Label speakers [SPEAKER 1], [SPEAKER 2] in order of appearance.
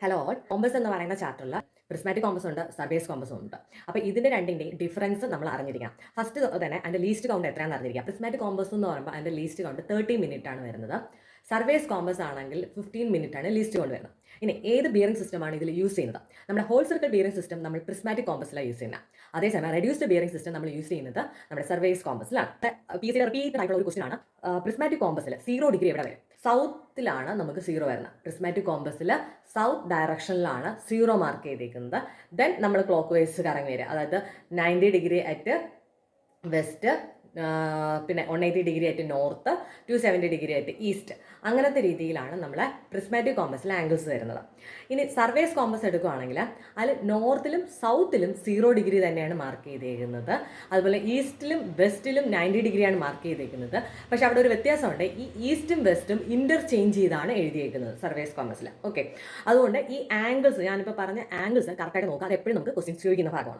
[SPEAKER 1] Hello all compass എന്ന് പറയുന്ന ചാപ്റ്ററിൽ പ്രിസ്മാറ്റിക് കോമ്പസ് ഉണ്ട്, സർഫേസ് കോമ്പസും ഉണ്ട്. അപ്പോൾ ഇതിന്റെ രണ്ടിന്റെയും ഡിഫറൻസ് നമ്മൾ അറിഞ്ഞിരിക്കണം. ഫസ്റ്റ് തന്നെ അതിന്റെ ലീസ്റ്റ് കൗണ്ട് എത്രയാണെന്ന് അറിഞ്ഞിരിക്കാം. പ്രിസ്മാറ്റിക് കോമ്പസ് എന്ന് പറയുമ്പോൾ അതിന്റെ ലീസ്റ്റ് കൗണ്ട് 30 മിനിറ്റ് ആണ് വരുന്നത്. സർഫേസ് കോമ്പസ് ആണെങ്കിൽ 15 മിനിറ്റ് ആണ് ലീസ്റ്റ് കൗണ്ട് വരുന്നത്. ഇനി ഏത് ബിയറിംഗ് സിസ്റ്റമാണ് ഇതിൽ യൂസ് ചെയ്യുന്നത്? നമ്മുടെ ഹോൾ സർക്കിൾ ബിയറിംഗ് സിസ്റ്റം നമ്മൾ പ്രിസ്മാറ്റിക് കോമ്പസിലാണ് യൂസ് ചെയ്യുന്നത്. അതേസമയം റെഡ്യൂസ്ഡ് ബിയറിംഗ് സിസ്റ്റം നമ്മൾ യൂസ് ചെയ്യുന്നത് നമ്മുടെ സർഫേസ് കോമ്പസിലാണ്. PSC റിപ്പീറ്റ് ആയിട്ടുള്ള ഒരു ക്വസ്റ്റൻ ആണ്. പ്രിസ്മാറ്റിക് കോമ്പസിൽ 0 ഡിഗ്രി എവിടെ വരും? സൗത്തിലാണ് നമുക്ക് 0 വരുന്നത്. പ്രിസ്മാറ്റിക് കോമ്പസിൽ സൗത്ത് ഡയറക്ഷനിലാണ് 0 മാർക്ക് ചെയ്തേക്കുന്നത്. ദെൻ നമ്മൾ ക്ലോക്ക് വൈസ് കറങ്ങി വരിക, അതായത് 90 ഡിഗ്രി അറ്റ് വെസ്റ്റ്, പിന്നെ 180 ഡിഗ്രി ആയിട്ട് നോർത്ത്, 270 ഡിഗ്രി ആയിട്ട് ഈസ്റ്റ്. അങ്ങനത്തെ രീതിയിലാണ് നമ്മളെ പ്രിസ്മാറ്റിക് കോമ്പസിൽ ആംഗിൾസ് വരുന്നത്. ഇനി സർഫേസ് കോമ്പസ് എടുക്കുകയാണെങ്കിൽ അതിൽ നോർത്തിലും സൗത്തിലും 0 ഡിഗ്രി തന്നെയാണ് മാർക്ക് ചെയ്തേക്കുന്നത്. അതുപോലെ ഈസ്റ്റിലും വെസ്റ്റിലും 90 ഡിഗ്രിയാണ് മാർക്ക് ചെയ്തേക്കുന്നത്. പക്ഷെ അവിടെ ഒരു വ്യത്യാസമുണ്ട്. ഈ ഈസ്റ്റും വെസ്റ്റും ഇന്റർചേഞ്ച് ചെയ്താണ് എഴുതിയേക്കുന്നത് സർഫേസ് കോമ്പസിൽ. ഓക്കെ, അതുകൊണ്ട് ഈ ആംഗിൾസ് ഞാനിപ്പോൾ പറഞ്ഞ ആംഗിൾസ് കറക്റ്റായിട്ട് നോക്കുക. അത് എപ്പോഴും നമുക്ക് ക്വസ്റ്റ്യൻസ് ചോദിക്കുന്ന ഭാഗമാണ്.